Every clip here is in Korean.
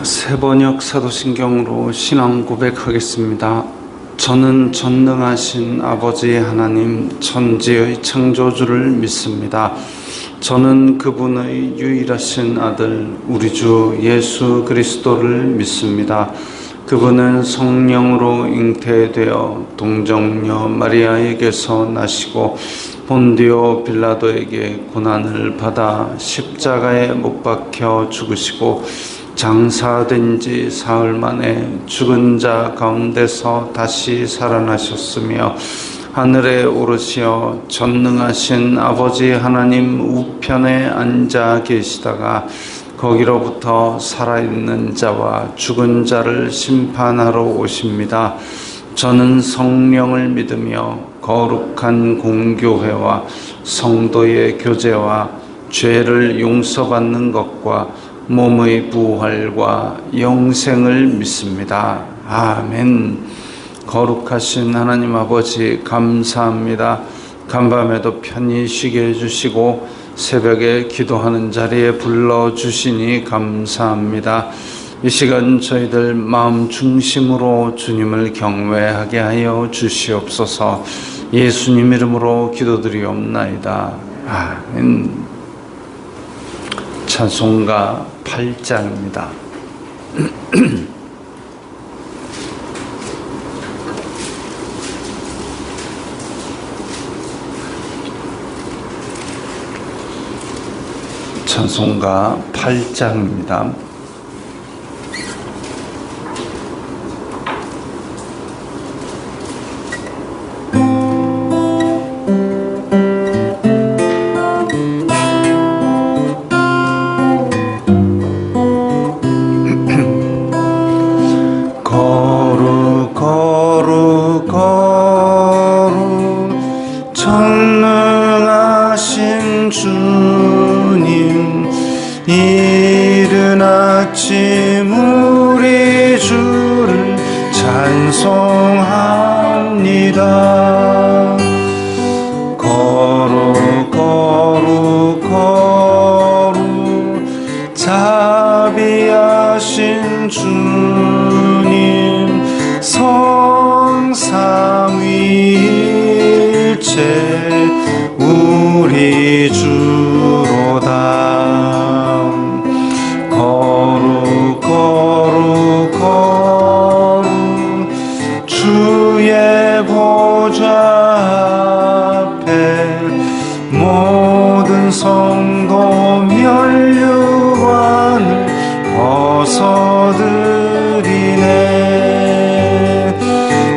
세번역 사도신경으로 신앙 고백하겠습니다. 저는 전능하신 아버지 하나님 천지의 창조주를 믿습니다. 저는 그분의 유일하신 아들 우리 주 예수 그리스도를 믿습니다. 그분은 성령으로 잉태되어 동정녀 마리아에게서 나시고 본디오 빌라도에게 고난을 받아 십자가에 못 박혀 죽으시고 장사된 지 사흘 만에 죽은 자 가운데서 다시 살아나셨으며 하늘에 오르시어 전능하신 아버지 하나님 우편에 앉아 계시다가 거기로부터 살아있는 자와 죽은 자를 심판하러 오십니다. 저는 성령을 믿으며 거룩한 공교회와 성도의 교제와 죄를 용서받는 것과 몸의 부활과 영생을 믿습니다. 아멘. 거룩하신 하나님 아버지 감사합니다. 간밤에도 편히 쉬게 해주시고 새벽에 기도하는 자리에 불러주시니 감사합니다. 이 시간 저희들 마음 중심으로 주님을 경외하게 하여 주시옵소서. 예수님 이름으로 기도드리옵나이다. 아멘. 찬송가 8장입니다. 찬송가 8장입니다. 이른 아침 우리 주를 찬송합니다. 거룩 거룩 거룩 자비하신 주님 성삼위일체 우리 주로다. 거룩 거룩 거룩 주의 보좌 앞에 모든 성도 면류관을 벗어드리네.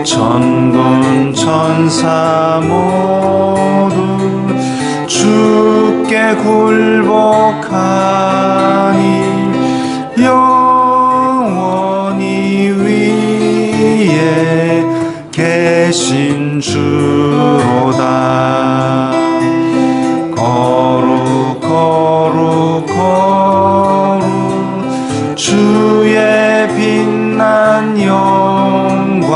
천군 천사 모두 주께 굴복하니 영원히 위에 계신 주로다. 거룩 거룩 거룩 주의 빛난 영광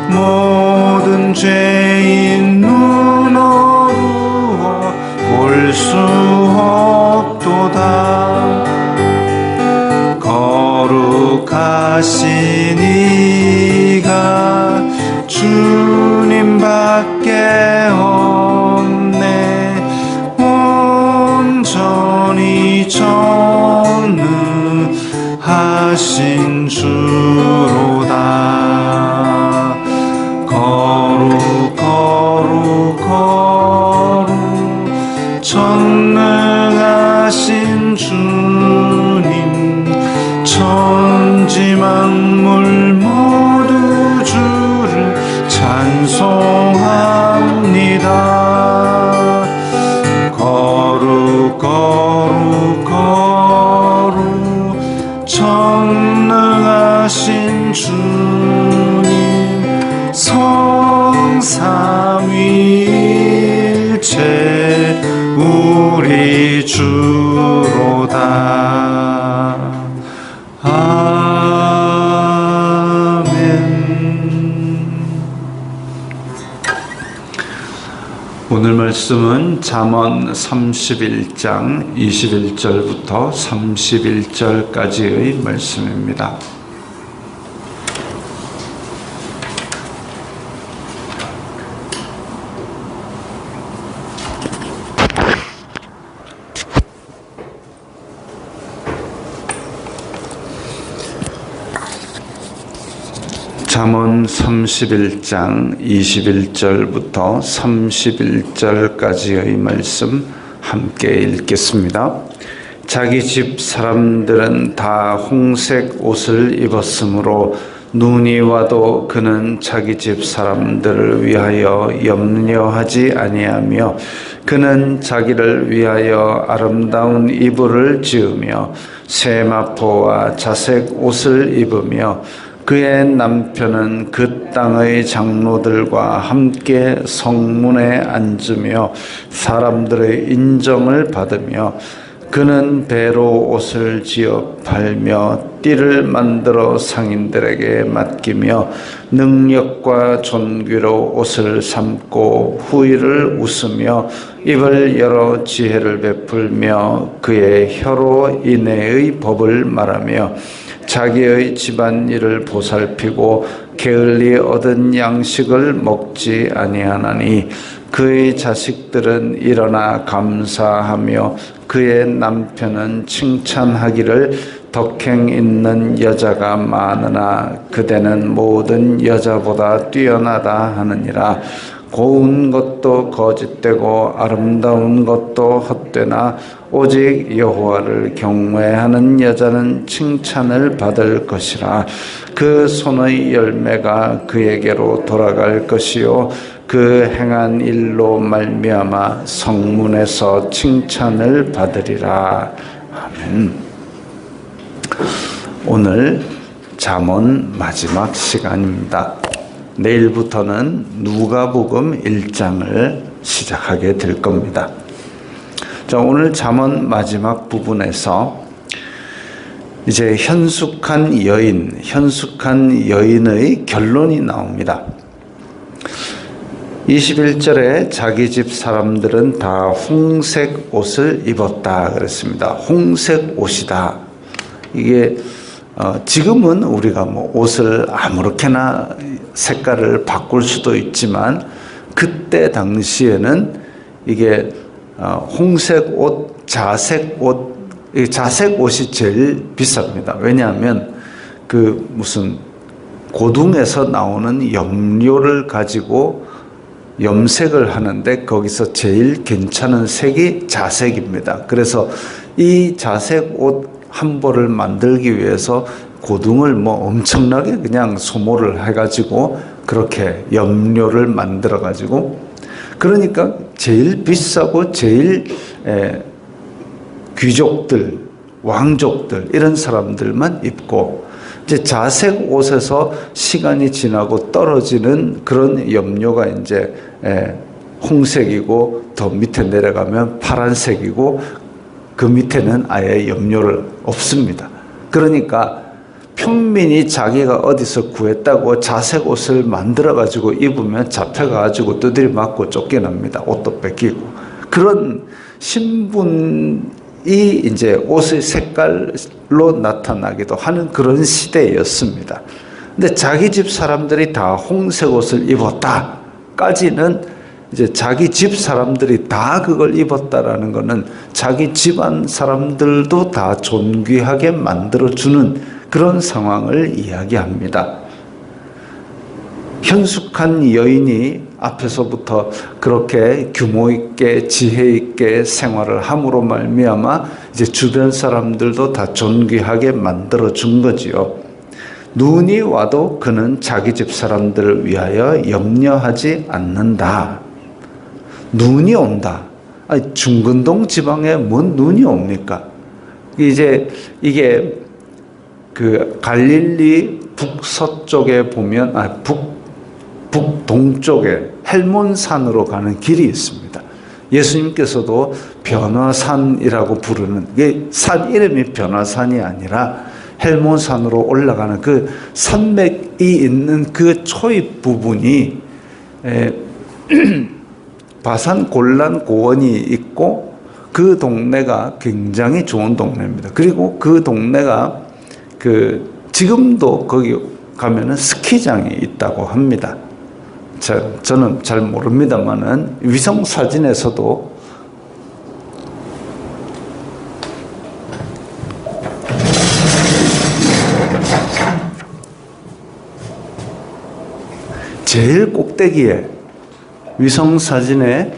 모든 죄인 눈 어두워 볼 수 없도다. 거룩하신 이가 주님밖에 없네. 온전히 전능하신 주로다. 거룩 거룩 거룩 전능하신 주님 천지 만물 모두 주를 찬송합니다. 거룩 거룩 거룩 전능하신 주님 성삼위일체 우리 주로다. 아멘. 오늘 말씀은 잠언 31장 21절부터 31절까지의 말씀입니다. 잠언 31장 21절부터 31절까지의 말씀 함께 읽겠습니다. 자기 집 사람들은 다 홍색 옷을 입었으므로 눈이 와도 그는 자기 집 사람들을 위하여 염려하지 아니하며 그는 자기를 위하여 아름다운 이불을 지으며 세마포와 자색 옷을 입으며 그의 남편은 그 땅의 장로들과 함께 성문에 앉으며 사람들의 인정을 받으며 그는 배로 옷을 지어 팔며 띠를 만들어 상인들에게 맡기며 능력과 존귀로 옷을 삼고 후일을 웃으며 입을 열어 지혜를 베풀며 그의 혀로 인애의 법을 말하며 자기의 집안일을 보살피고 게을리 얻은 양식을 먹지 아니하나니 그의 자식들은 일어나 감사하며 그의 남편은 칭찬하기를 덕행 있는 여자가 많으나 그대는 모든 여자보다 뛰어나다 하느니라. 고운 것도 거짓되고 아름다운 것도 헛되나 오직 여호와를 경외하는 여자는 칭찬을 받을 것이라. 그 손의 열매가 그에게로 돌아갈 것이요 그 행한 일로 말미암아 성문에서 칭찬을 받으리라. 아멘. 오늘 잠언 마지막 시간입니다. 내일부터는 누가복음 1장을 시작하게 될 겁니다. 자, 오늘 잠언 마지막 부분에서 이제 현숙한 여인의 결론이 나옵니다. 21절에 자기 집 사람들은 다 홍색 옷을 입었다 그랬습니다. 홍색 옷이다. 이게 지금은 우리가 뭐 옷을 아무렇게나 색깔을 바꿀 수도 있지만 그때 당시에는 이게 홍색 옷, 자색 옷이 제일 비쌉니다. 왜냐하면 그 무슨 고둥에서 나오는 염료를 가지고 염색을 하는데 거기서 제일 괜찮은 색이 자색입니다. 그래서 이 자색 옷 한 벌을 만들기 위해서 고둥을 뭐 엄청나게 그냥 소모를 해가지고 그렇게 염료를 만들어가지고 그러니까 제일 비싸고 제일 귀족들, 왕족들 이런 사람들만 입고 이제 자색 옷에서 시간이 지나고 떨어지는 그런 염료가 이제 홍색이고 더 밑에 내려가면 파란색이고 그 밑에는 아예 염료를 없습니다. 그러니까 평민이 자기가 어디서 구했다고 자색 옷을 만들어 가지고 입으면 잡혀가 가지고 두드려 맞고 쫓겨납니다. 옷도 뺏기고. 그런 신분이 이제 옷의 색깔로 나타나기도 하는 그런 시대였습니다. 근데 자기 집 사람들이 다 홍색 옷을 입었다까지는 이제 자기 집 사람들이 다 그걸 입었다라는 것은 자기 집안 사람들도 다 존귀하게 만들어주는 그런 상황을 이야기합니다. 현숙한 여인이 앞에서부터 그렇게 규모 있게 지혜 있게 생활을 함으로 말미암아 이제 주변 사람들도 다 존귀하게 만들어준 거지요. 눈이 와도 그는 자기 집 사람들을 위하여 염려하지 않는다. 눈이 온다. 아니, 중근동 지방에 뭔 눈이 옵니까? 이제 이게 그 갈릴리 북서쪽에 보면 북동쪽에 헬몬산으로 가는 길이 있습니다. 예수님께서도 변화산이라고 부르는 이게 산 이름이 변화산이 아니라 헬몬산으로 올라가는 그 산맥이 있는 그 초입 부분이 바산 골란 고원이 있고 그 동네가 굉장히 좋은 동네입니다. 그리고 그 동네가 지금도 거기 가면은 스키장이 있다고 합니다. 저는 잘 모릅니다만은 위성 사진에서도 제일 꼭대기에 위성 사진에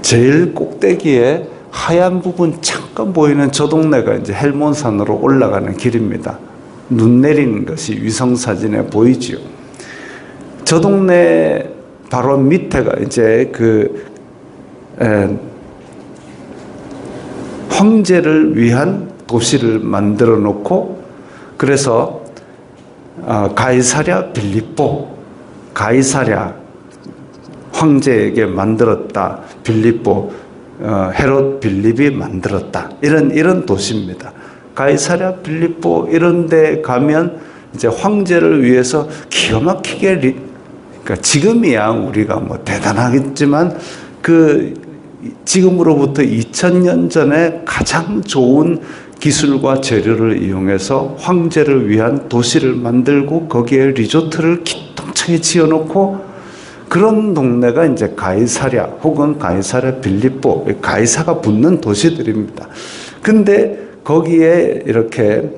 제일 꼭대기에 하얀 부분 잠깐 보이는 저 동네가 이제 헬몬산으로 올라가는 길입니다. 눈 내리는 것이 위성 사진에 보이지요. 저 동네 바로 밑에가 이제 황제를 위한 도시를 만들어 놓고 그래서 가이사랴 빌립보 가이사랴 황제에게 만들었다. 빌립보 헤롯 빌립이 만들었다. 이런 도시입니다. 가이사랴 빌립보 이런 데 가면 이제 황제를 위해서 기가 막히게 그러니까 지금이야 우리가 뭐 대단하겠지만 지금으로부터 2000년 전에 가장 좋은 기술과 재료를 이용해서 황제를 위한 도시를 만들고 거기에 리조트를 기똥차게 지어놓고 그런 동네가 이제 가이사랴 혹은 가이사랴 빌립보, 가이사가 붙는 도시들입니다. 근데 거기에 이렇게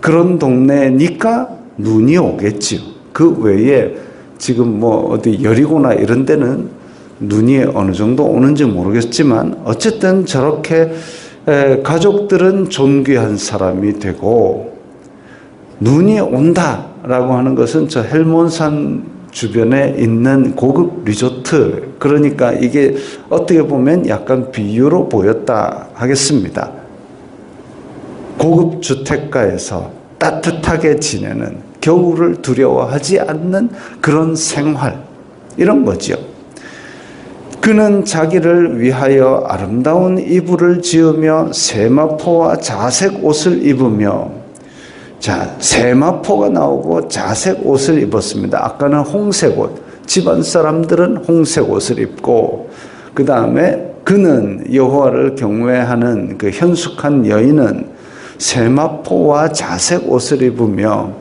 그런 동네니까 눈이 오겠지요. 그 외에 지금 뭐 어디 여리고나 이런 데는 눈이 어느 정도 오는지 모르겠지만 어쨌든 저렇게 가족들은 존귀한 사람이 되고 눈이 온다라고 하는 것은 저 헬몬산 주변에 있는 고급 리조트, 그러니까 이게 어떻게 보면 약간 비유로 보였다 하겠습니다. 고급 주택가에서 따뜻하게 지내는, 겨울을 두려워하지 않는 그런 생활, 이런 거죠. 그는 자기를 위하여 아름다운 이불을 지으며 세마포와 자색 옷을 입으며, 자, 세마포가 나오고 자색 옷을 입었습니다. 아까는 홍색 옷, 집안 사람들은 홍색 옷을 입고, 그 다음에 그는 여호와를 경외하는 그 현숙한 여인은 세마포와 자색 옷을 입으며,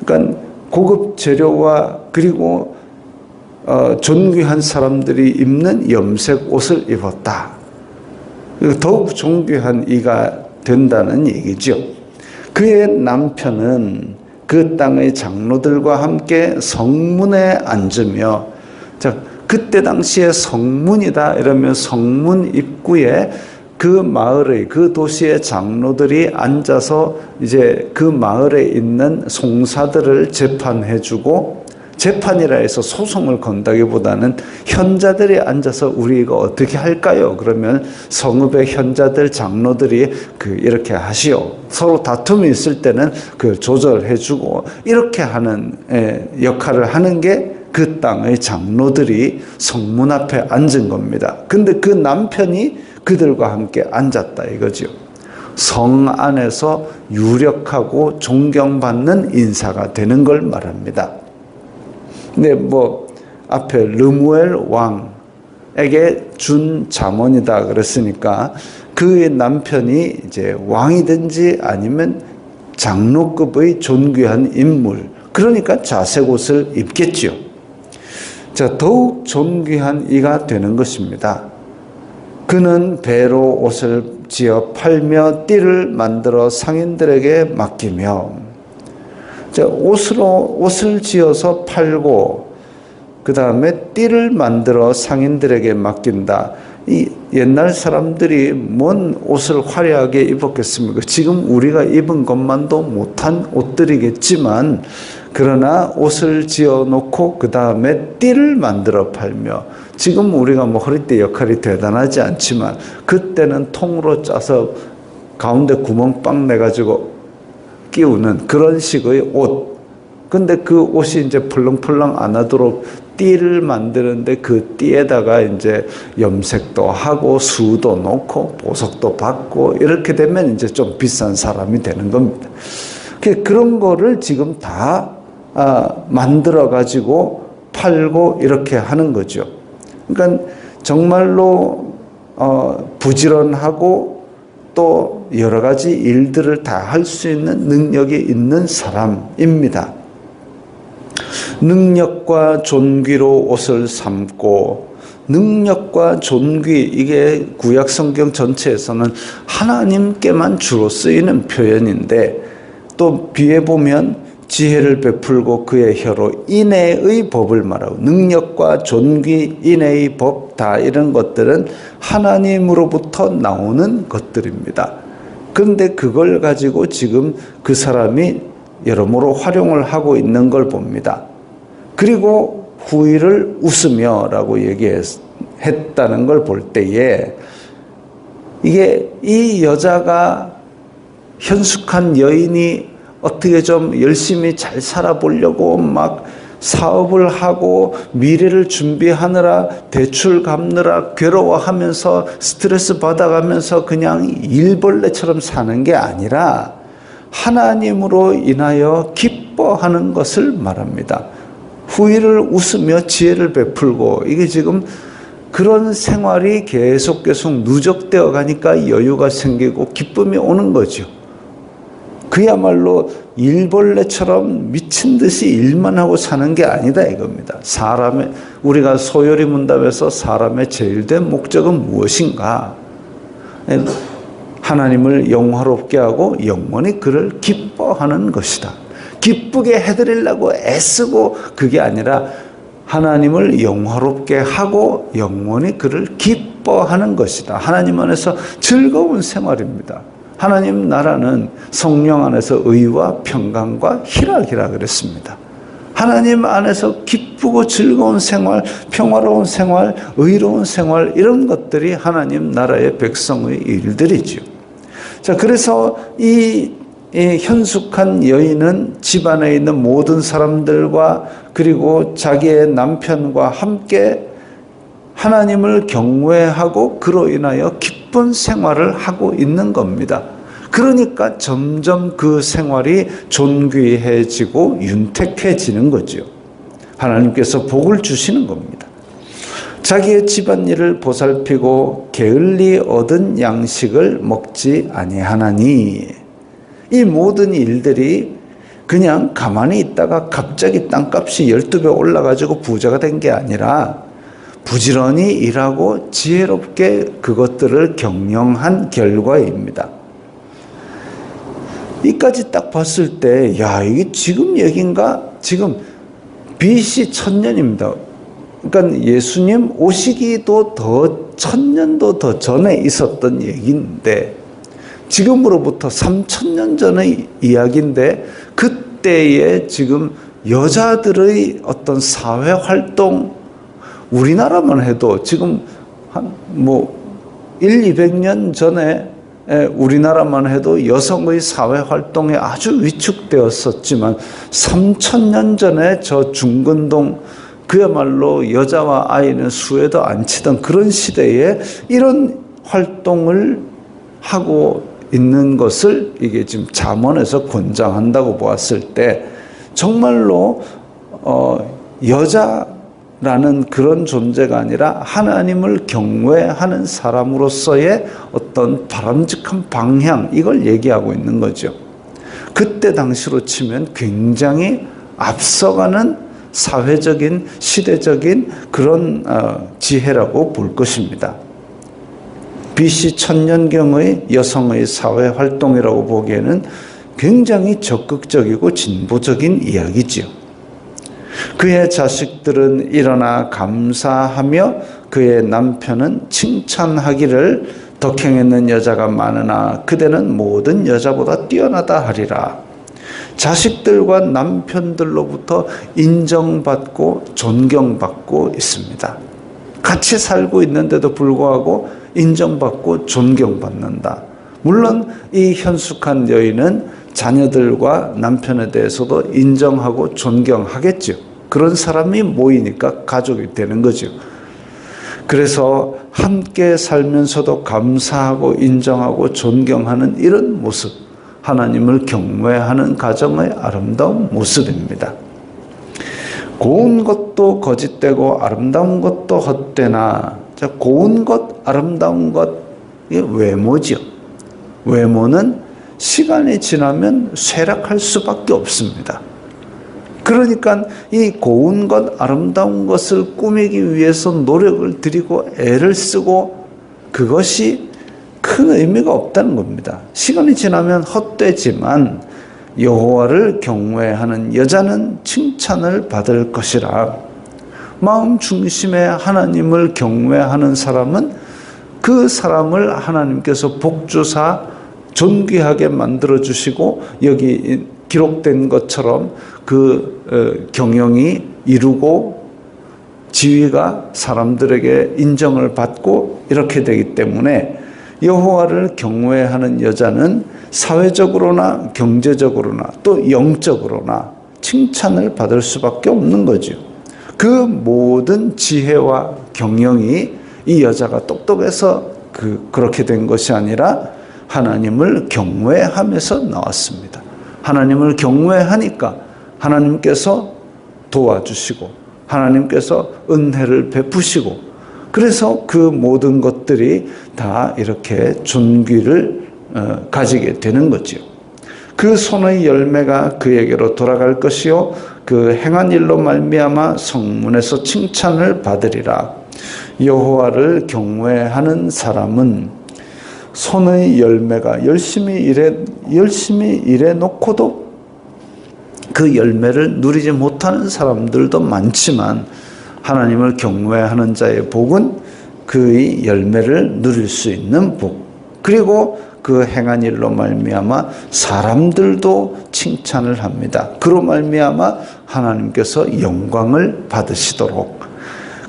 그러니까 고급 재료와 그리고 존귀한 사람들이 입는 염색 옷을 입었다. 더욱 존귀한 이가 된다는 얘기죠. 그의 남편은 그 땅의 장로들과 함께 성문에 앉으며, 자, 그때 당시에 성문이다 이러면 성문 입구에 그 마을의, 그 도시의 장로들이 앉아서 이제 그 마을에 있는 송사들을 재판해주고, 재판이라 해서 소송을 건다기보다는 현자들이 앉아서 우리 이거 어떻게 할까요? 그러면 성읍의 현자들, 장로들이 이렇게 하시오. 서로 다툼이 있을 때는 조절해주고 이렇게 하는 역할을 하는 게 그 땅의 장로들이 성문 앞에 앉은 겁니다. 근데 그 남편이 그들과 함께 앉았다 이거죠. 성 안에서 유력하고 존경받는 인사가 되는 걸 말합니다. 근데 뭐 앞에 르무엘 왕에게 준 자문이다 그랬으니까 그의 남편이 이제 왕이든지 아니면 장로급의 존귀한 인물, 그러니까 자색 옷을 입겠죠. 자, 더욱 존귀한 이가 되는 것입니다. 그는 배로 옷을 지어 팔며 띠를 만들어 상인들에게 맡기며, 자, 옷을 지어서 팔고 그 다음에 띠를 만들어 상인들에게 맡긴다. 이 옛날 사람들이 뭔 옷을 화려하게 입었겠습니까? 지금 우리가 입은 것만도 못한 옷들이겠지만, 그러나 옷을 지어 놓고 그 다음에 띠를 만들어 팔며, 지금 우리가 뭐 허리띠 역할이 대단하지 않지만 그때는 통으로 짜서 가운데 구멍 빵 내가지고 끼우는 그런 식의 옷. 근데 그 옷이 이제 펄렁펄렁 안 하도록 띠를 만드는데 그 띠에다가 이제 염색도 하고 수도 놓고 보석도 받고 이렇게 되면 이제 좀 비싼 사람이 되는 겁니다. 그런 거를 지금 다 만들어 가지고 팔고 이렇게 하는 거죠. 그러니까 정말로 부지런하고 또 여러 가지 일들을 다 할 수 있는 능력이 있는 사람입니다. 능력과 존귀로 옷을 삼고, 능력과 존귀, 이게 구약 성경 전체에서는 하나님께만 주로 쓰이는 표현인데, 또 뒤에 보면 지혜를 베풀고 그의 혀로 인애의 법을 말하고, 능력과 존귀, 인애의 법, 다 이런 것들은 하나님으로부터 나오는 것들입니다. 그런데 그걸 가지고 지금 그 사람이 여러모로 활용을 하고 있는 걸 봅니다. 그리고 후일을 웃으며라고 얘기했다는 걸 볼 때에, 이게 이 여자가 현숙한 여인이 어떻게 좀 열심히 잘 살아보려고 막 사업을 하고 미래를 준비하느라 대출 갚느라 괴로워하면서 스트레스 받아가면서 그냥 일벌레처럼 사는 게 아니라 하나님으로 인하여 기뻐하는 것을 말합니다. 후일을 웃으며 지혜를 베풀고, 이게 지금 그런 생활이 계속 누적되어 가니까 여유가 생기고 기쁨이 오는 거죠. 그야말로 일벌레처럼 미친 듯이 일만 하고 사는 게 아니다 이겁니다. 우리가 소요리 문답에서 사람의 제일된 목적은 무엇인가? 하나님을 영화롭게 하고 영원히 그를 기뻐하는 것이다. 기쁘게 해드리려고 애쓰고 그게 아니라 하나님을 영화롭게 하고 영원히 그를 기뻐하는 것이다. 하나님 안에서 즐거운 생활입니다. 하나님 나라는 성령 안에서 의와 평강과 희락이라 그랬습니다. 하나님 안에서 기쁘고 즐거운 생활, 평화로운 생활, 의로운 생활, 이런 것들이 하나님 나라의 백성의 일들이죠. 자, 그래서 이 현숙한 여인은 집안에 있는 모든 사람들과 그리고 자기의 남편과 함께 하나님을 경외하고 그로 인하여 기쁜 생활을 하고 있는 겁니다. 그러니까 점점 그 생활이 존귀해지고 윤택해지는 거죠. 하나님께서 복을 주시는 겁니다. 자기의 집안일을 보살피고 게을리 얻은 양식을 먹지 아니하나니, 이 모든 일들이 그냥 가만히 있다가 갑자기 땅값이 12배 올라가지고 부자가 된 게 아니라 부지런히 일하고 지혜롭게 그것들을 경영한 결과입니다. 이까지 딱 봤을 때, 야, 이게 지금 얘기인가? 지금 BC 1000년입니다. 그러니까 예수님 오시기도 더 1000년도 더 전에 있었던 얘기인데, 지금으로부터 3000년 전의 이야기인데, 그때의 지금 여자들의 어떤 사회 활동, 우리나라만 해도 지금 한 200년 전에 우리나라만 해도 여성의 사회 활동이 아주 위축되었었지만 3000년 전에 저 중근동, 그야말로 여자와 아이는 수에도 안 치던 그런 시대에 이런 활동을 하고 있는 것을 이게 지금 잠언에서 권장한다고 보았을 때, 정말로 여자라는 그런 존재가 아니라 하나님을 경외하는 사람으로서의 어떤 바람직한 방향, 이걸 얘기하고 있는 거죠. 그때 당시로 치면 굉장히 앞서가는 사회적인, 시대적인 그런 지혜라고 볼 것입니다. BC 1000년경의 여성의 사회 활동이라고 보기에는 굉장히 적극적이고 진보적인 이야기지요. 그의 자식들은 일어나 감사하며 그의 남편은 칭찬하기를, 덕행했는 여자가 많으나 그대는 모든 여자보다 뛰어나다 하리라. 자식들과 남편들로부터 인정받고 존경받고 있습니다. 같이 살고 있는데도 불구하고 인정받고 존경받는다. 물론 이 현숙한 여인은 자녀들과 남편에 대해서도 인정하고 존경하겠죠. 그런 사람이 모이니까 가족이 되는 거죠. 그래서 함께 살면서도 감사하고 인정하고 존경하는 이런 모습, 하나님을 경외하는 가정의 아름다운 모습입니다. 고운 것도 거짓되고 아름다운 것도 헛되나. 자, 고운 것, 아름다운 것, 이게 외모지요. 외모는 시간이 지나면 쇠락할 수밖에 없습니다. 그러니까 이 고운 것, 아름다운 것을 꾸미기 위해서 노력을 들이고 애를 쓰고 그것이 큰 의미가 없다는 겁니다. 시간이 지나면 헛되지만 여호와를 경외하는 여자는 칭찬을 받을 것이라. 마음 중심에 하나님을 경외하는 사람은 그 사람을 하나님께서 복주사 존귀하게 만들어 주시고 여기 기록된 것처럼 그 경영이 이루고 지위가 사람들에게 인정을 받고 이렇게 되기 때문에 여호와를 경외하는 여자는 사회적으로나 경제적으로나 또 영적으로나 칭찬을 받을 수밖에 없는 거죠. 그 모든 지혜와 경영이 이 여자가 똑똑해서 그렇게 된 것이 아니라 하나님을 경외하면서 나왔습니다. 하나님을 경외하니까 하나님께서 도와주시고 하나님께서 은혜를 베푸시고 그래서 그 모든 것들이 다 이렇게 존귀를 가지게 되는 거지요. 그 손의 열매가 그에게로 돌아갈 것이요 그 행한 일로 말미암아 성문에서 칭찬을 받으리라. 여호와를 경외하는 사람은 손의 열매가 열심히 일해 놓고도 그 열매를 누리지 못하는 사람들도 많지만 하나님을 경외하는 자의 복은 그의 열매를 누릴 수 있는 복, 그리고 그 행한 일로 말미암아 사람들도 칭찬을 합니다. 그로 말미암아 하나님께서 영광을 받으시도록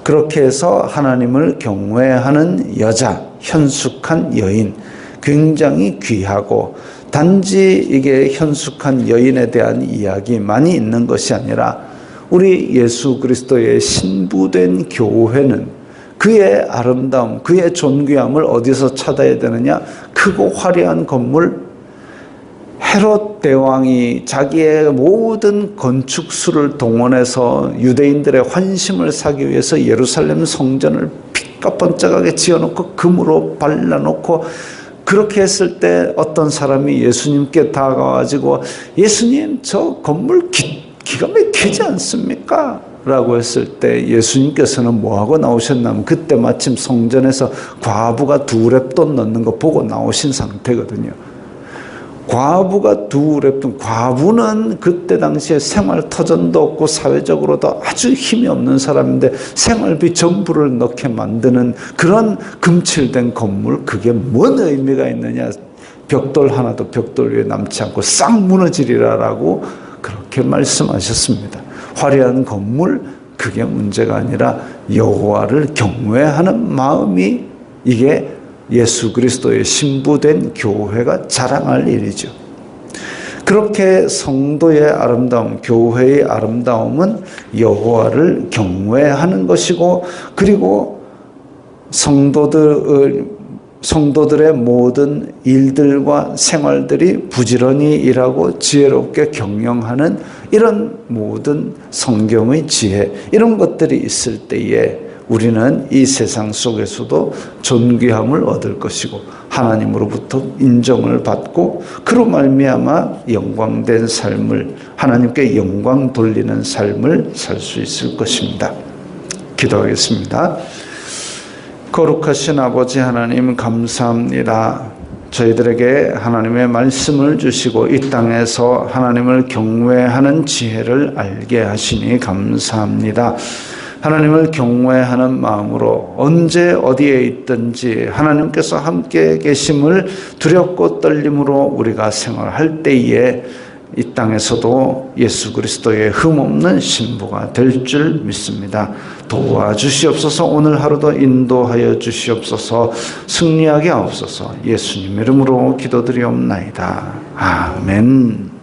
그렇게 해서 하나님을 경외하는 여자, 현숙한 여인, 굉장히 귀하고 단지 이게 현숙한 여인에 대한 이야기 많이 있는 것이 아니라 우리 예수 그리스도의 신부된 교회는 그의 아름다움, 그의 존귀함을 어디서 찾아야 되느냐? 크고 화려한 건물, 헤롯 대왕이 자기의 모든 건축수를 동원해서 유대인들의 환심을 사기 위해서 예루살렘 성전을 빛과 번쩍하게 지어놓고 금으로 발라놓고 그렇게 했을 때 어떤 사람이 예수님께 다가와가지고 예수님 저 건물 기가 막히지 않습니까? 라고 했을 때 예수님께서는 뭐하고 나오셨냐면 그때 마침 성전에서 과부가 2렙돈 넣는 거 보고 나오신 상태거든요. 과부가 2렙돈, 과부는 그때 당시에 생활터전도 없고 사회적으로도 아주 힘이 없는 사람인데 생활비 전부를 넣게 만드는 그런 금칠된 건물, 그게 뭔 의미가 있느냐? 벽돌 하나도 벽돌 위에 남지 않고 싹 무너지리라라고 그렇게 말씀하셨습니다. 화려한 건물, 그게 문제가 아니라 여호와를 경외하는 마음이 이게 예수 그리스도의 신부된 교회가 자랑할 일이죠. 그렇게 성도의 아름다움, 교회의 아름다움은 여호와를 경외하는 것이고 그리고 성도들의 모든 일들과 생활들이 부지런히 일하고 지혜롭게 경영하는 이런 모든 성경의 지혜, 이런 것들이 있을 때에 우리는 이 세상 속에서도 존귀함을 얻을 것이고 하나님으로부터 인정을 받고 그로 말미암아 영광된 삶을, 하나님께 영광 돌리는 삶을 살 수 있을 것입니다. 기도하겠습니다. 거룩하신 아버지 하나님, 감사합니다. 저희들에게 하나님의 말씀을 주시고 이 땅에서 하나님을 경외하는 지혜를 알게 하시니 감사합니다. 하나님을 경외하는 마음으로 언제 어디에 있든지 하나님께서 함께 계심을 두렵고 떨림으로 우리가 생활할 때에 이 땅에서도 예수 그리스도의 흠없는 신부가 될 줄 믿습니다. 도와주시옵소서. 오늘 하루도 인도하여 주시옵소서. 승리하게 하옵소서. 예수님 이름으로 기도드리옵나이다. 아멘.